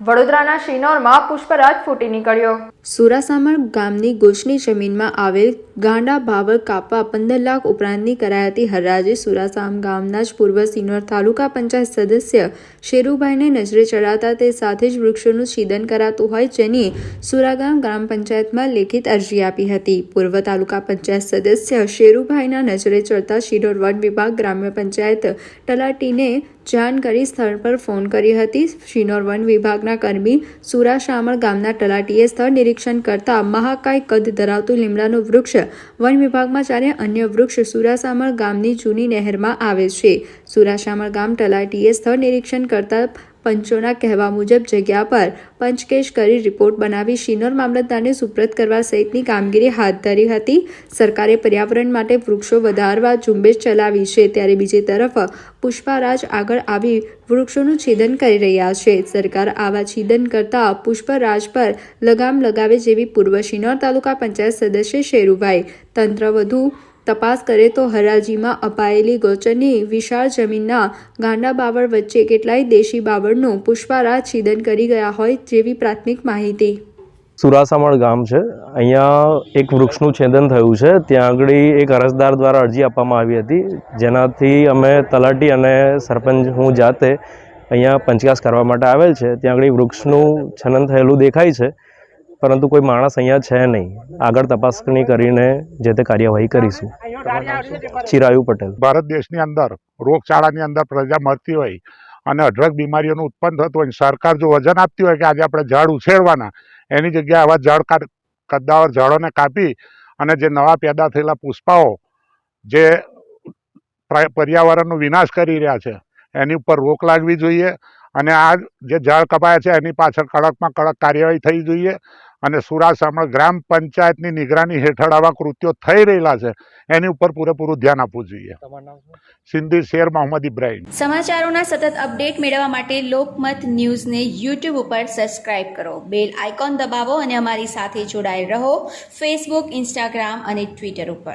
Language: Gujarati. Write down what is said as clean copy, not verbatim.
વડોદરાના શિનોરમાં પુષ્પરાજ ફૂટી નીકળ્યો। સુરાસામણ ગામની ગોચની જમીનમાં આવેલ ગાંડા બાવળ કાપવા 15 લાખ ઉપરાંતની કરાઈ હતી હરાજી। સુરાસામણ ગામના જ પૂર્વ સિનોર તાલુકા પંચાયત સદસ્ય શેરુભાઈને નજરે ચડાતા તે સાથે જ વૃક્ષોનું છેદન કરાતું હોય જેની સુરાગામ ગ્રામ પંચાયતમાં લેખિત અરજી આપી હતી। પૂર્વ તાલુકા પંચાયત સદસ્ય શેરુભાઈના નજરે ચડતા શિનોર વન વિભાગ ગ્રામ્ય પંચાયત તલાટીને જાણ કરી સ્થળ પર ફોન કરી હતી। શિનોર વન વિભાગના કર્મી સુરાશામણ ગામના તલાટીએ સ્થળ નિરીક્ષણ કરતા મહાકાય કદ ધરાવતું લીમડાનું વૃક્ષ વન વિભાગમાં જ્યારે અન્ય વૃક્ષ સુરાશામણ ગામની જૂની નહેરમાં આવે છે। સુરાશામણ ગામ તલાટીએ સ્થળ નિરીક્ષણ કરતા પંચોના કહેવા મુજબ જગ્યા પર પંચકેશ કરી રિપોર્ટ બનાવી શિનોર મામલતદારને સુપ્રત કરવા સહિતની કામગીરી હાથ ધરી હતી। સરકારે પર્યાવરણ માટે વૃક્ષો વધારવા ઝુંબેશ ચલાવી છે ત્યારે બીજી તરફ પુષ્પરાજ આગળ આવી વૃક્ષોનું છેદન કરી રહ્યા છે। સરકાર આવા છેદન કરતા પુષ્પરાજ પર લગામ લગાવે જેવી પૂર્વ શિનોર તાલુકા પંચાયત સદસ્ય શેરુભાઈ તંત્ર વધુ તપાસ કરે તો હરાજીમાં અપાયેલી ગોચરની વિશાળ જમીનના ગાંડા બાવળ વચ્ચે કેટલાય દેશી બાવળનું પુષ્પરાજ છેદન કરી ગયા હોય જેવી પ્રાથમિક માહિતી। સુરાસામણ ગામ છે, અહીંયા એક વૃક્ષનું છેદન થયું છે। ત્યાં આગળ એક અરજદાર દ્વારા અરજી આપવામાં આવી હતી જેનાથી અમે તલાટી અને સરપંચ હું જાતે અહીંયા પંચકાસ કરવા માટે આવેલ છે। ત્યાં આગળ વૃક્ષનું છનન થયેલું દેખાય છે પરંતુ કોઈ માણસ અહીંયા છે નહીં। આગળ તપાસણી કરીને જે તે કાર્યવાહી કરીશું। ચિરાયુ પટેલ। ભારત દેશની અંદર રોગચાળાની અંદર પ્રજા મરતી હોય અને અઢળક બીમારીઓનું ઉત્પન્ન થતું હોય, સરકાર જો વજન આપતી હોય કે આજે આપણે ઝાડ ઉછેરવાના, એની જગ્યાએ આવા ઝાડ કદ્દાવર ઝાડોને કાપી અને જે નવા પેદા થયેલા પુષ્પાઓ જે પર્યાવરણનો વિનાશ કરી રહ્યા છે એની ઉપર રોક લાગવી જોઈએ અને આ જે ઝાડ કપાયા છે એની પાછળ કડકમાં કડક કાર્યવાહી થવી જોઈએ અને સુરાસામણ ગ્રામ પંચાયતની નિગરાની હેઠળ આવા કૃત્યો થઈ રહેલા છે એની ઉપર પૂરેપૂરું ધ્યાન આપવું જોઈએ। સિંધી શેર મોહમ્મદ ઇબ્રાહીમ। સમાચારોના સતત અપડેટ મેળવવા માટે લોકમત ન્યૂઝને યુટ્યુબ ઉપર સબસ્ક્રાઇબ કરો, બેલ આઇકોન દબાવો અને અમારી સાથે જોડાયેલ રહો ફેસબુક, ઇન્સ્ટાગ્રામ અને ટ્વિટર ઉપર।